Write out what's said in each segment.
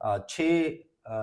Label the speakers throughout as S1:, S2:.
S1: 6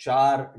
S1: 4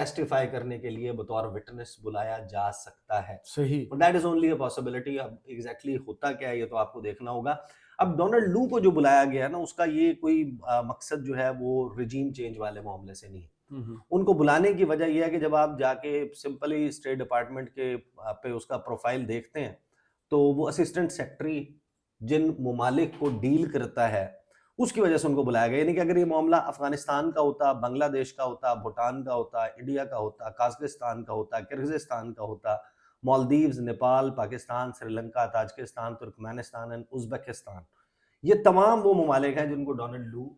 S1: testify کرنے کے لیے بطور وٹنس بلایا جا سکتا ہے.
S2: صحیح.
S1: That is only a possibility. اب ایگزیکٹلی ہوتا کیا ہے یہ تو آپ کو دیکھنا ہوگا. اب ڈونلڈ لو کو جو بلایا گیا ہے نا, اس کا یہ کوئی مقصد جو ہے وہ رجیم چینج والے معاملے سے نہیں ہے. ان کو بلانے کی وجہ یہ ہے کہ جب آپ جا کے سمپلی اسٹیٹ ڈپارٹمنٹ کے پہ اس کا پروفائل دیکھتے ہیں تو وہ اسسٹنٹ سیکٹری جن ممالک کو ڈیل کرتا ہے اس کی وجہ سے ان کو بلایا گیا. یعنی کہ اگر یہ معاملہ افغانستان کا ہوتا, بنگلہ دیش کا ہوتا, بھوٹان کا ہوتا, انڈیا کا ہوتا, قازقستان کا ہوتا, کرغزستان کا ہوتا, Maldives, Nepal, Pakistan, Sri Lanka, Tajikistan, Turkmenistan and Uzbekistan, یہ تمام وہ ممالک ہیں جن کو ڈونلڈ لو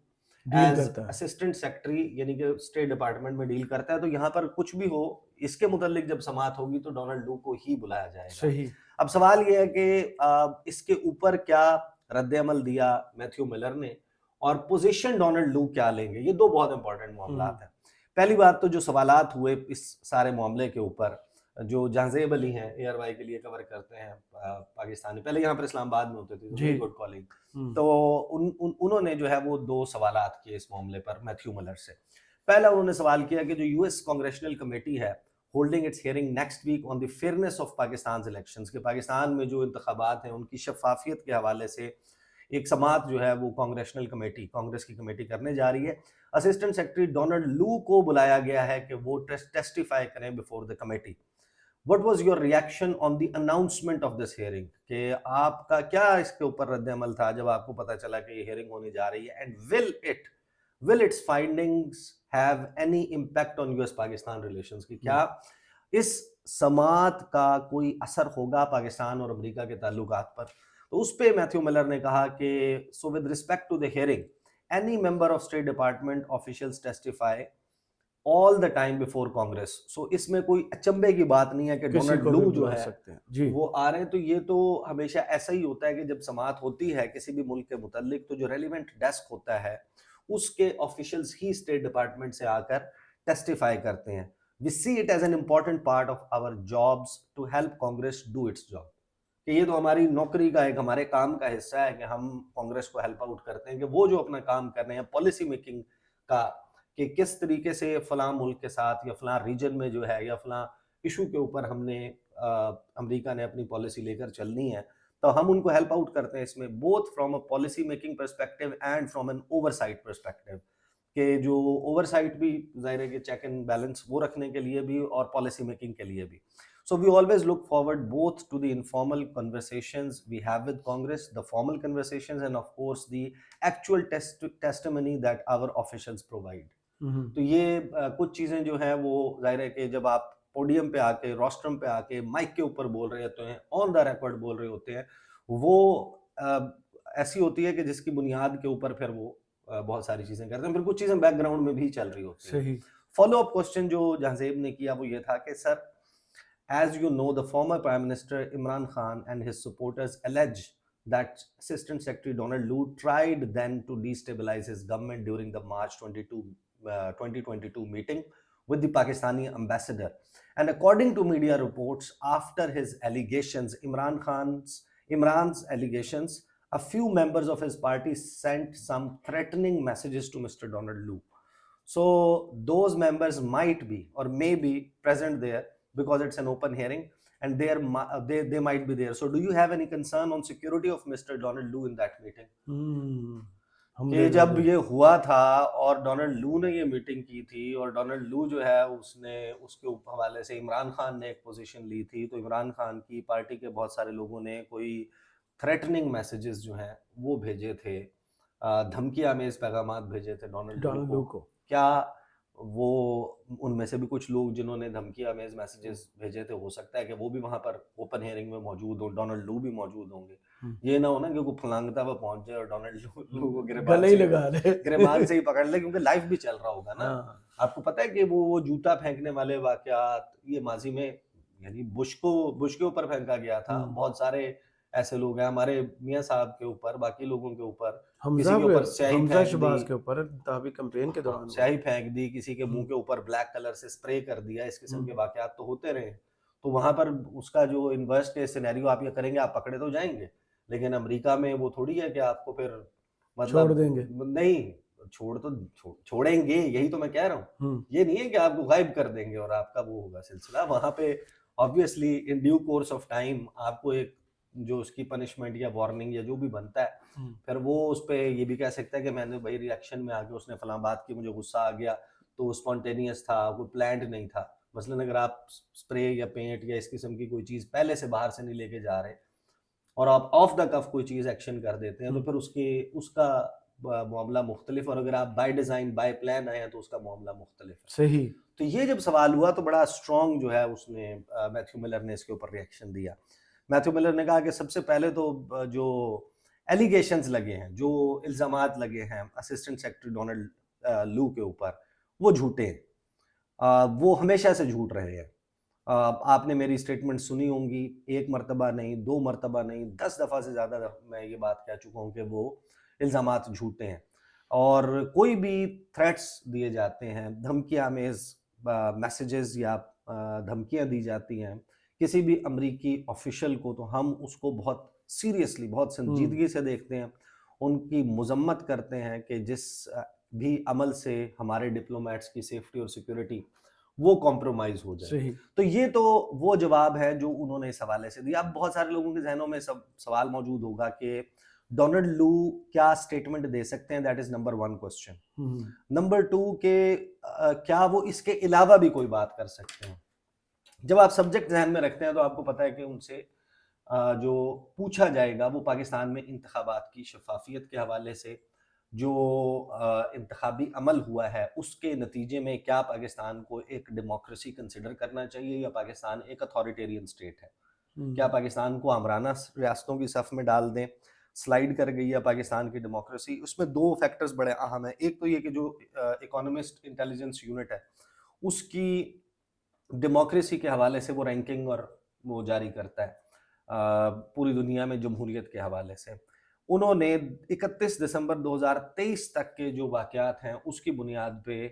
S2: ڈیل
S1: ایز
S2: کرتا ہے.
S1: اسسٹنٹ سیکٹری یعنی کہ اسٹیٹ ڈپارٹمنٹ میں ڈیل کرتا ہے. تو یہاں پر کچھ بھی ہو اس کے متعلق جب سماعت ہوگی تو ڈونلڈ لو کو ہی بلایا جائے گا.
S2: صحیح.
S1: اب سوال یہ ہے کہ اس کے اوپر کیا رد عمل دیا میتھیو ملر نے اور پوزیشن ڈونلڈ لو کیا لیں گے. یہ دو بہت امپورٹنٹ معاملات ہیں. پہلی بات تو جو سوالات ہوئے اس سارے معاملے کے اوپر, جو جہانزیب علی ہیں ایئر وائی کے لیے کور کرتے ہیں پاکستانی, پہلے یہاں پر اسلام آباد میں ہوتے تھے, ویری گڈ کالنگ, تو انہوں نے جو ہے وہ دو سوالات کیے اس معاملے پر میتھیو ملر سے. پہلا انہوں نے سوال کیا کہ جو یو ایس کانگریشنل کمیٹی ہے holding its hearing next week on the fairness of Pakistan elections, کہ پاکستان میں جو انتخابات ہیں ان کی شفافیت کے حوالے سے ایک سماعت جو ہے وہ کانگریشنل کمیٹی, کانگریس کی کمیٹی کرنے جا رہی ہے. اسسٹنٹ سیکرٹری ڈونلڈ لو کو بلایا گیا ہے کہ وہ ٹیسٹیفائی کریں before the committee. What was your reaction on the announcement of this hearing? کہ آپ کا کیا اس کے اوپر رد عمل تھا جب آپ کو پتا چلا کہ یہ ہیئرنگ ہونے جا رہی ہے, and will its findings have any impact on US Pakistan relations? کہ کیا اس سماعت کا کوئی اثر ہوگا پاکستان اور امریکہ کے تعلقات پر؟ تو اس پہ میتھیو ملر نے کہا کہ so with respect to the hearing, any member of State Department officials testify all the time before Congress. So اس میں کوئی اچنبے کی بات نہیں ہے کہ ڈونلڈ لو جو ہے وہ آ رہے ہیں. تو یہ تو ہمیشہ ایسا ہی ہوتا ہے کہ جب سماعت ہوتی ہے کسی بھی ملک کے متعلق تو جو ریلیونٹ ڈیسک ہوتا ہے اس کے آفیشلز ہی اسٹیٹ ڈپارٹمنٹ سے آ کر ٹیسٹیفائی کرتے ہیں. We see it as an important part of our jobs to help Congress do its job. کہ یہ تو ہماری نوکری کا ایک ہمارے کام کا حصہ ہے کہ ہم کانگریس کو ہیلپ آؤٹ کرتے ہیں کہ وہ جو اپنا کام کر رہے ہیں پالیسی میکنگ کا, کہ کس طریقے سے فلاں ملک کے ساتھ یا فلاں ریجن میں جو ہے یا فلاں ایشو کے اوپر ہم نے امریکہ نے اپنی پالیسی لے کر چلنی ہے, تو ہم ان کو ہیلپ آؤٹ کرتے ہیں اس میں, both from a policy making perspective and from an oversight perspective, کہ جو اوور سائٹ بھی ظاہر ہے کہ چیک اینڈ بیلنس وہ رکھنے کے لیے بھی اور پالیسی میکنگ کے لیے بھی. So we always look forward both to the informal conversations we have with Congress, the formal conversations, and of course the actual testimony that our officials provide. تو یہ کچھ چیزیں جو ہیں وہ ظاہر ہے کہ جب آپ پوڈیم پہ آ کے, روسٹرم پہ آ کے مائک کے اوپر بول رہے ہوتے ہیں, آن دا ریکارڈ بول رہے ہوتے ہیں, وہ ایسی ہوتی ہے کہ جس کی بنیاد کے اوپر پھر وہ بہت ساری چیزیں کرتے ہیں, پھر کچھ چیزیں بیک گراؤنڈ میں بھی چل رہی ہوتی ہیں. فالو اپ کوسچن جو جہانزیب نے کیا وہ یہ تھا کہ سر, as you know, the former Prime Minister Imran Khan and his supporters allege that Assistant Secretary Donald Lu tried then to destabilize his government during the March 2022 meeting with the Pakistani ambassador. And according to media reports, after his allegations, Imran's allegations, a few members of his party sent some threatening messages to Mr. Donald Lu. So those members might be or may be present there because it's an open hearing and they might be there. So do you have any concern on security of Mr. Donald Lu in that meeting? کہ جب یہ ہوا تھا اور Donald لو نے یہ meeting کی تھی اور ڈونلڈ لو جو ہے اس نے اس کے حوالے سے عمران خان نے ایک پوزیشن لی تھی, تو عمران خان کی پارٹی کے بہت سارے لوگوں نے کوئی تھریٹننگ میسیجز جو ہیں وہ بھیجے تھے, دھمکی آمیز پیغامات بھیجے تھے ڈونلڈ لو کو. کیا وہ ان میں سے بھی کچھ لوگ جنہوں نے دھمکی آمیز میسیجز بھیجے تھے, ہو سکتا ہے کہ وہ بھی وہاں پر اوپن ہیئرنگ میں موجود ہوں, ڈونلڈ لو بھی موجود ہوں گے؟ یہ نہ ہونا کہ کوئی پھلانگتا ہوا پہنچ جائے اور ڈونلڈ لو کو گریبان سے ہی پکڑ لے, کیونکہ لائف بھی چل رہا ہوگا نا. آپ کو پتہ ہے کہ وہ جوتا پھینکنے والے واقعات یہ ماضی میں یعنی بش کے اوپر پھینکا گیا تھا, بہت سارے ایسے لوگ ہیں ہمارے میاں صاحب کے اوپر, باقی لوگوں کے اوپر, کسی کے اوپر
S2: حمزہ شہباز کے اوپر انتخابی کیمپین کے دوران
S1: سیاہی پھینک دی, کسی کے منہ کے اوپر بلیک کلر سے اسپرے کر دیا, اس قسم کے واقعات تو ہوتے رہے. تو وہاں پر اس کا جو انورسٹ سینیریو آپ یہ کریں گے آپ پکڑے تو جائیں گے, لیکن امریکہ میں وہ تھوڑی ہے کہ آپ کو پھر
S2: چھوڑ دیں گے,
S1: نہیں, چھوڑیں گے, یہی تو میں کہہ رہا ہوں. یہ نہیں ہے کہ آپ کو غائب کر دیں گے اور آپ کا وہ ہوگا سلسلہ. وہاں پہ obviously in due course of time آپ کو ایک جو اس کی پنشمنٹ یا وارننگ یا جو بھی بنتا ہے, پھر وہ اس پہ یہ بھی کہہ سکتا ہے کہ میں نے بھائی ریئیکشن میں آ کے اس نے فلاں بات کی, مجھے غصہ آ گیا, تو اسپونٹینیس تھا, کوئی پلانڈ نہیں تھا. مثلاً اگر آپ اسپرے یا پینٹ یا اس قسم کی کوئی چیز پہلے سے باہر سے نہیں لے کے جا رہے اور آپ آف دا کف کوئی چیز ایکشن کر دیتے ہیں, تو پھر اس کا معاملہ مختلف, اور اگر آپ بائی ڈیزائن بائی پلان آئے ہیں تو اس کا معاملہ مختلف ہے.
S2: صحیح.
S1: تو یہ جب سوال ہوا تو بڑا اسٹرانگ جو ہے اس نے میتھیو ملر نے اس کے اوپر ریئیکشن دیا. میتھیو ملر نے کہا کہ سب سے پہلے تو جو ایلیگیشنز لگے ہیں, جو الزامات لگے ہیں اسسٹنٹ سیکرٹری ڈونلڈ لو کے اوپر, وہ جھوٹے ہیں, وہ ہمیشہ سے جھوٹ رہے ہیں. آپ نے میری اسٹیٹمنٹ سنی ہوں گی, 1 مرتبہ نہیں, 2 مرتبہ نہیں, 10 دفعہ سے زیادہ میں یہ بات کہہ چکا ہوں کہ وہ الزامات جھوٹے ہیں. اور کوئی بھی تھریٹس دیے جاتے ہیں, دھمکیاں آمیز میسیجز یا دھمکیاں دی جاتی ہیں کسی بھی امریکی آفیشل کو, تو ہم اس کو بہت سیریسلی, بہت سنجیدگی سے دیکھتے ہیں, ان کی مذمت کرتے ہیں کہ جس بھی عمل سے ہمارے ڈپلومیٹس کی سیفٹی اور سیکیورٹی وہ کمپرومائز ہو جائے.
S2: صحیح.
S1: تو یہ تو وہ جواب ہے جو انہوں نے اس حوالے سے دیا. اب بہت سارے لوگوں کے ذہنوں میں سوال موجود ہوگا کہ ڈونلڈ لو کیا اسٹیٹمنٹ دے سکتے ہیں, that is number 1 question. Number 2 کہ کیا وہ اس کے علاوہ بھی کوئی بات کر سکتے ہیں. جب آپ سبجیکٹ ذہن میں رکھتے ہیں تو آپ کو پتہ ہے کہ ان سے جو پوچھا جائے گا وہ پاکستان میں انتخابات کی شفافیت کے حوالے سے, جو انتخابی عمل ہوا ہے اس کے نتیجے میں کیا پاکستان کو ایک ڈیموکریسی کنسیڈر کرنا چاہیے یا پاکستان ایک اتھارٹیرین اسٹیٹ ہے, کیا پاکستان کو آمرانہ ریاستوں کی صف میں ڈال دیں, سلائیڈ کر گئی ہے پاکستان کی ڈیموکریسی. اس میں 2 فیکٹرز بڑے اہم ہیں. ایک تو یہ کہ جو اکانومسٹ انٹیلیجنس یونٹ ہے اس کی ڈیموکریسی کے حوالے سے وہ رینکنگ اور وہ جاری کرتا ہے پوری دنیا میں جمہوریت کے حوالے سے. انہوں نے 31 دسمبر 2023 تک کے جو واقعات ہیں اس کی بنیاد پہ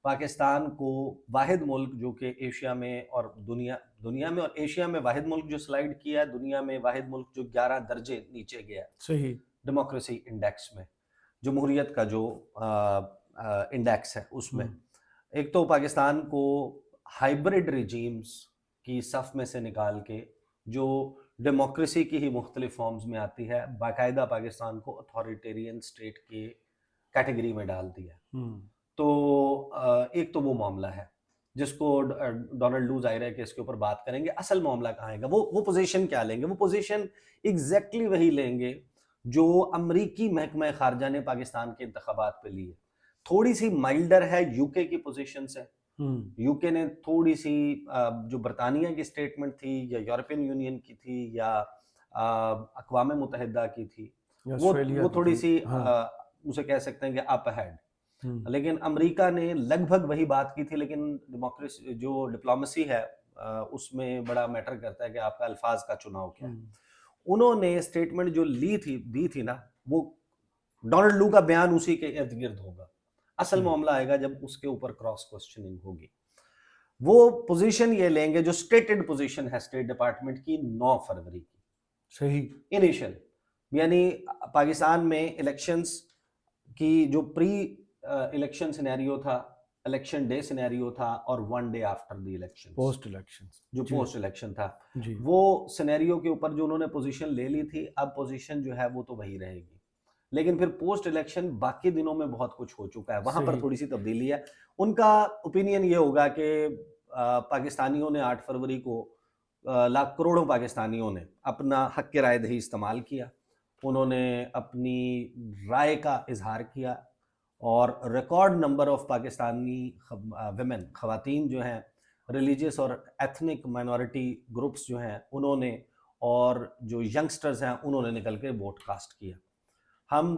S1: پاکستان کو واحد ملک جو کہ ایشیا میں اور دنیا میں اور ایشیا میں واحد ملک جو سلائیڈ کیا ہے, دنیا میں واحد ملک جو 11 درجے نیچے گیا ہے
S2: صحیح
S1: ڈیموکریسی انڈیکس میں, جمہوریت کا جو انڈیکس ہے اس میں. ایک تو پاکستان کو ہائیبرڈ ریجیمز کی صف میں سے نکال کے جو ڈیموکریسی کی ہی مختلف فارمز میں آتی ہے, باقاعدہ پاکستان کو اتھارٹیرین اسٹیٹ کے کیٹیگری میں ڈال دیا. تو ایک تو وہ معاملہ ہے جس کو ڈونلڈ لو ظاہر ہے کہ اس کے اوپر بات کریں گے. اصل معاملہ کہاں ہے گا, وہ پوزیشن کیا لیں گے, وہ پوزیشن ایگزیکٹلی وہی لیں گے جو امریکی محکمہ خارجہ نے پاکستان کے انتخابات پہ لی ہے. تھوڑی سی مائلڈر ہے یو کے کی پوزیشن سے. یو کے نے تھوڑی سی جو برطانیہ کی اسٹیٹمنٹ تھی یا یورپین یونین کی تھی یا اقوام متحدہ کی تھی, وہ تھوڑی سی اسے کہہ سکتے ہیں کہ اپ ہیڈ. لیکن امریکہ نے لگ بھگ وہی بات کی تھی, لیکن ڈیموکریسی جو ڈپلومیسی ہے اس میں بڑا میٹر کرتا ہے کہ آپ کا الفاظ کا چناؤ کیا ہے. انہوں نے اسٹیٹمنٹ جو دی تھی نا, وہ ڈونلڈ لو کا بیان اسی کے ارد گرد ہوگا. اصل معاملہ آئے گا جب اس کے اوپر کراس کوسچننگ ہوگی. وہ پوزیشن یہ لیں گے جو اسٹیٹڈ پوزیشن ہے اسٹیٹ ڈپارٹمنٹ کی 9 فروری کی.
S2: صحیح.
S1: انیشل یعنی پاکستان میں الیکشنز کی جو پری الیکشن سینیریو تھا, الیکشن ڈے سینیریو تھا, اور 1 day after the election
S2: post election
S1: جو پوسٹ الیکشن تھا, وہ سینیریو کے اوپر جو انہوں نے پوزیشن لے لی تھی, اب پوزیشن جو ہے وہ تو وہی رہے گی. لیکن پھر پوسٹ الیکشن باقی دنوں میں بہت کچھ ہو چکا ہے, وہاں پر تھوڑی سی تبدیلی ہے. ان کا اوپینین یہ ہوگا کہ پاکستانیوں نے 8 فروری کو لاکھ کروڑوں پاکستانیوں نے اپنا حق رائے دہی استعمال کیا, انہوں نے اپنی رائے کا اظہار کیا, اور record number of Pakistani women, خواتین جو ہیں, ریلیجیس اور ایتھنک مائنورٹی گروپس جو ہیں انہوں نے, اور جو ینگسٹرز ہیں انہوں نے نکل کے ووٹ کاسٹ کیا. ہم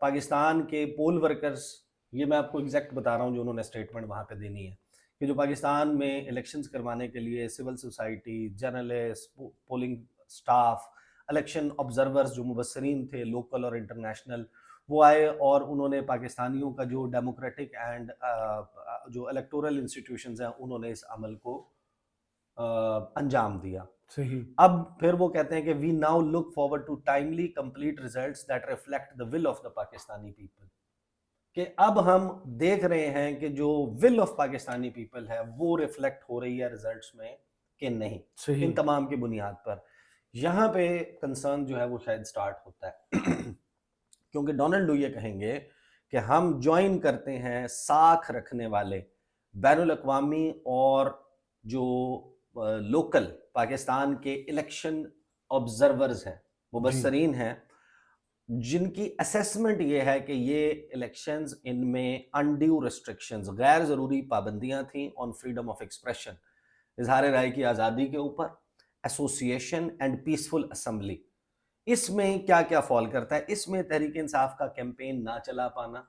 S1: پاکستان کے پول ورکرز, یہ میں آپ کو ایگزیکٹ بتا رہا ہوں جو انہوں نے اسٹیٹمنٹ وہاں پہ دینی ہے, کہ جو پاکستان میں الیکشنز کروانے کے لیے civil society, journalist, polling staff, election observers جو مبصرین تھے لوکل اور انٹرنیشنل, وہ آئے اور انہوں نے پاکستانیوں کا جو ڈیموکریٹک اینڈ جو الیکٹورل انسٹیٹیوشنز ہیں انہوں نے اس عمل کو انجام دیا.
S2: صحیح.
S1: اب پھر وہ کہتے ہیں کہ we now look forward to timely complete results that reflect the will of the Pakistani people. کہ اب ہم دیکھ رہے ہیں کہ جو ول آف پاکستانی پیپل ہے وہ ریفلیکٹ ہو رہی ہے ریزلٹس میں کہ نہیں.
S2: صحیح.
S1: ان تمام کی بنیاد پر یہاں پہ کنسرن جو ہے وہ شاید سٹارٹ ہوتا ہے کیونکہ ڈونلڈ لو یہ کہیں گے کہ ہم جوائن کرتے ہیں ساکھ رکھنے والے بین الاقوامی اور جو لوکل پاکستان کے الیکشن آبزرورز ہیں، مبصرین ہیں، جن کی اسیسمنٹ یہ ہے کہ یہ الیکشنز ان میں انڈیو ریسٹرکشنز، غیر ضروری پابندیاں تھیں آن فریڈم آف ایکسپریشن، اظہار رائے کی آزادی کے اوپر، ایسوسیشن اینڈ پیسفل اسمبلی. اس میں کیا کیا فال کرتا ہے؟ اس میں تحریک انصاف کا کیمپین نہ چلا پانا،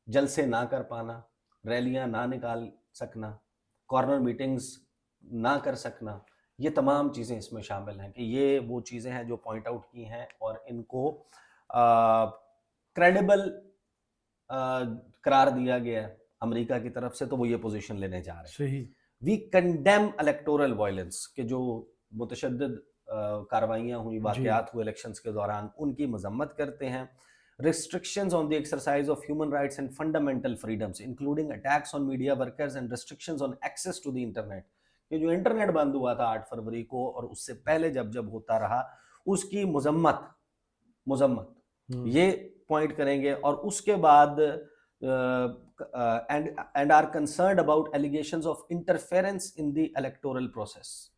S1: جلسے نہ کر پانا، ریلیاں نہ نکال سکنا، کارنر میٹنگز نہ کر سکنا، یہ تمام چیزیں اس میں شامل ہیں کہ یہ وہ چیزیں ہیں جو پوائنٹ آؤٹ کی ہیں اور ان کو کریڈیبل قرار دیا گیا ہے امریکہ کی طرف سے، تو وہ یہ پوزیشن لینے جا رہے ہیں.
S2: صحیح.
S1: وی کنڈیم الیکٹورل وائلنس، کہ جو متشدد کاروائیاں ہوئی، واقعات ہوئے الیکشنز کے دوران، ان کی مذمت کرتے ہیں. restrictions on the exercise of human rights and fundamental freedoms including attacks on media workers and restrictions on access to the internet، کہ جو انٹرنیٹ بند ہوا تھا 8 فروری کو اور اس سے پہلے جب ہوتا رہا، اس کی مذمت یہ پوائنٹ کریں گے. اور اس کے بعد and are concerned about allegations of interference in the electoral process،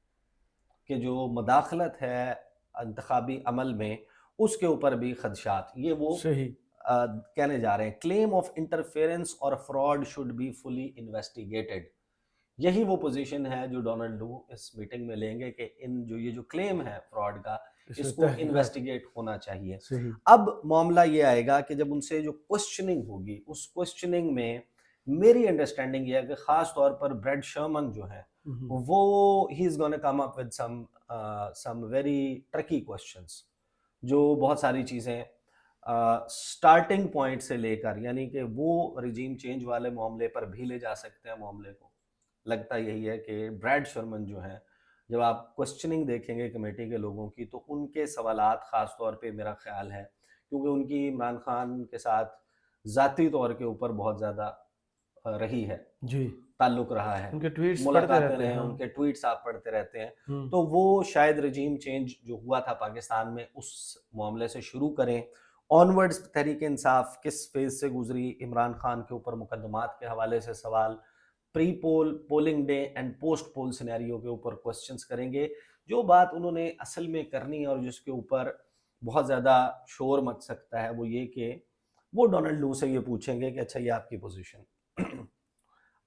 S1: کہ جو مداخلت ہے انتخابی عمل میں اس کے اوپر بھی خدشات، یہ وہ کہنے جا رہے ہیں. claim of interference or fraud should be fully investigated، یہی وہ پوزیشن ہے جو ڈونلڈ لو اس میٹنگ میں لیں گے کہ یہ جو کلیم ہے فراڈ کا، اس کو انویسٹیگیٹ ہونا چاہیے. اب معاملہ یہ آئے گا کہ جب ان سے جو کوسچننگ ہوگی، اس کوسچننگ میں میری انڈرسٹینڈنگ یہ ہے کہ خاص طور پر بریڈ شرمن جو ہے وہ he is gonna come up with some very tricky questions, جو بہت ساری چیزیں سٹارٹنگ پوائنٹ سے لے کر، یعنی کہ وہ ریجیم چینج والے معاملے پر بھی لے جا سکتے ہیں معاملے کو. لگتا یہی ہے کہ بریڈ شرمن جو ہیں، جب آپ کوسچننگ دیکھیں گے کمیٹی کے لوگوں کی، تو ان کے سوالات خاص طور پہ میرا خیال ہے، کیونکہ ان کی عمران خان کے ساتھ ذاتی طور کے اوپر بہت زیادہ رہی ہے، تعلق رہا ہے،
S2: ان کے ٹویٹس
S1: ملاقاتیں رہے ہیں، ان کے ٹویٹس آپ پڑھتے رہتے ہیں، تو وہ شاید رجیم چینج جو ہوا تھا پاکستان میں اس معاملے سے شروع کریں. آنورڈز تحریک انصاف کس فیز سے گزری، عمران خان کے اوپر مقدمات کے حوالے سے سوال، pre poll, polling day and post poll scenario کے اوپر کوسچنز کریں گے. جو بات انہوں نے اصل میں کرنی ہے اور جس کے اوپر بہت زیادہ شور مچ سکتا ہے، وہ یہ کہ وہ ڈونلڈ لو سے یہ پوچھیں گے کہ اچھا یہ آپ کی پوزیشن،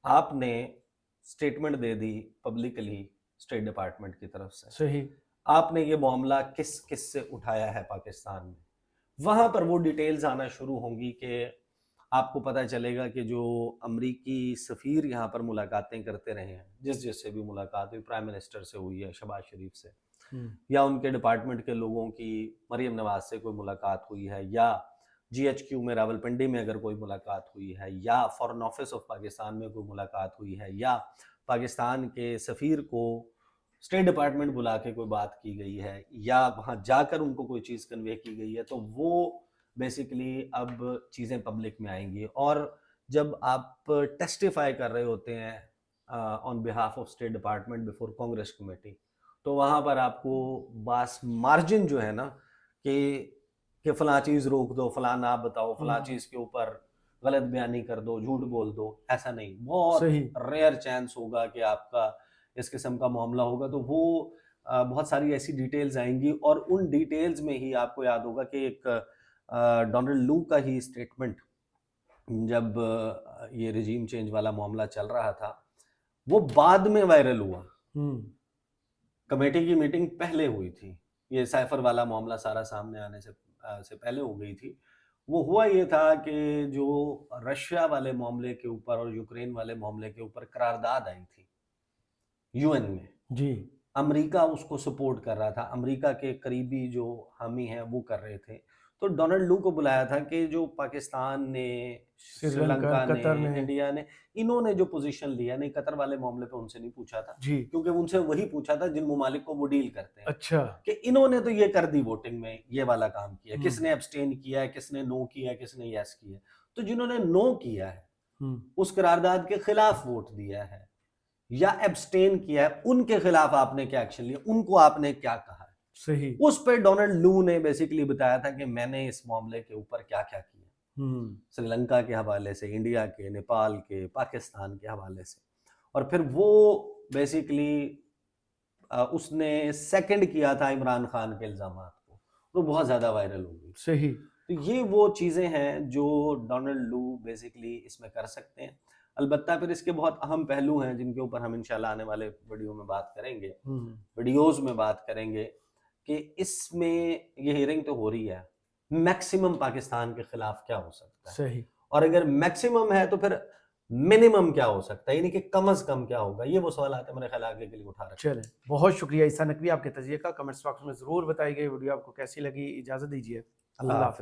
S1: آپ نے اسٹیٹمنٹ دے دی پبلکلی اسٹیٹ ڈپارٹمنٹ کی طرف سے،
S2: صحیح،
S1: آپ نے یہ معاملہ کس سے اٹھایا ہے پاکستان میں. وہاں پر وہ ڈیٹیلز آنا شروع ہوں گی کہ آپ کو پتہ چلے گا کہ جو امریکی سفیر یہاں پر ملاقاتیں کرتے رہے ہیں، جس سے بھی ملاقات ہوئی، پرائم منسٹر سے ہوئی ہے، شہباز شریف سے، یا ان کے ڈپارٹمنٹ کے لوگوں کی مریم نواز سے کوئی ملاقات ہوئی ہے، یا جی ایچ کیو میں راولپنڈی میں اگر کوئی ملاقات ہوئی ہے، یا فارن آفس آف پاکستان میں کوئی ملاقات ہوئی ہے، یا پاکستان کے سفیر کو اسٹیٹ ڈپارٹمنٹ بلا کے کوئی بات کی گئی ہے، یا وہاں جا کر ان کو کوئی چیز کنوے کی گئی ہے، تو وہ بیسیکلی اب چیزیں پبلک میں آئیں گی. اور جب آپ ٹیسٹیفائی کر رہے ہوتے ہیں on behalf of state department before Congress committee, تو وہاں پر آپ کو باس مارجن جو ہے نا کہ فلاں چیز روک دو، فلاں نہ بتاؤ، فلاں چیز کے اوپر غلط بیانی کر دو، جھوٹ بول دو، ایسا نہیں. بہت ریئر چانس ہوگا کہ آپ کا اس قسم کا معاملہ ہوگا. تو وہ بہت ساری ایسی ڈیٹیلز آئیں گی، اور ان ڈیٹیلز میں ہی آپ کو یاد ہوگا کہ ایک ڈونلڈ لو کا ہی اسٹیٹمنٹ جب یہ رجیم چینج والا معاملہ چل رہا تھا، وہ بعد میں وائرل ہوا. کمیٹی کی میٹنگ پہلے ہوئی تھی، یہ سائفر والا معاملہ سارا سامنے آنے سے پہلے ہو گئی تھی. وہ ہوا یہ تھا کہ جو رشیا والے معاملے کے اوپر اور یوکرین والے معاملے کے اوپر قرارداد آئی تھی یو این میں،
S2: جی،
S1: امریکہ اس کو سپورٹ کر رہا تھا، امریکہ کے قریبی جو حامی ہیں وہ کر رہے تھے. تو ڈونلڈ لو کو بلایا تھا کہ جو پاکستان نے، سری لنکا نے، انڈیا نے، انہوں نے جو پوزیشن لیا، نہیں قطر والے معاملے پہ ان سے نہیں پوچھا تھا، کیونکہ ان سے وہی پوچھا تھا جن ممالک کو وہ ڈیل کرتے ہیں.
S2: اچھا،
S1: کہ انہوں نے تو یہ کر دی ووٹنگ میں، یہ والا کام کیا، کس نے ابسٹین کیا ہے، کس نے نو کیا ہے، کس نے یس کیا ہے. تو جنہوں نے نو کیا ہے
S2: ہم،
S1: اس قرارداد کے خلاف ووٹ دیا ہے یا ایبسٹین کیا ہے ان کے خلاف آپ نے کیا ایکشن لیا, ان کو آپ نے کیا کہا ہے.
S2: صحیح.
S1: اس پہ ڈونلڈ لو نے بیسیکلی بتایا تھا کہ میں نے اس معاملے کے اوپر کیا کیا کیا,
S2: ہم،
S1: سری لنکا کے حوالے سے, انڈیا کے, نیپال کے, پاکستان کے حوالے سے. اور پھر وہ بیسیکلی اس نے سیکنڈ کیا تھا عمران خان کے الزامات کو, وہ بہت زیادہ وائرل ہو گئی.
S2: صحیح.
S1: تو یہ وہ چیزیں ہیں جو ڈونلڈ لو بیسیکلی اس میں کر سکتے ہیں. البتہ پھر اس کے بہت اہم پہلو ہیں جن کے اوپر ہم انشاءاللہ آنے والے ویڈیو میں بات کریں گے,
S2: ہم،
S1: ویڈیوز میں بات کریں گے کہ اس میں یہ ہیئرنگ تو ہو رہی ہے, میکسیمم پاکستان کے خلاف کیا ہو سکتا ہے,
S2: صحیح.
S1: اور اگر میکسیمم ہے تو پھر منیمم کیا ہو سکتا ہے, یعنی کہ کم از کم کیا ہوگا. یہ وہ سوالات ہیں میرے خیال آگے کے لیے اٹھا رکھے.
S2: چلیں, بہت شکریہ عیسیٰ نقوی, آپ کے تجزیے کا. کمنٹس باکس میں ضرور بتائیے گا ویڈیو آپ کو کیسی لگی. اجازت دیجیے, اللہ حافظ.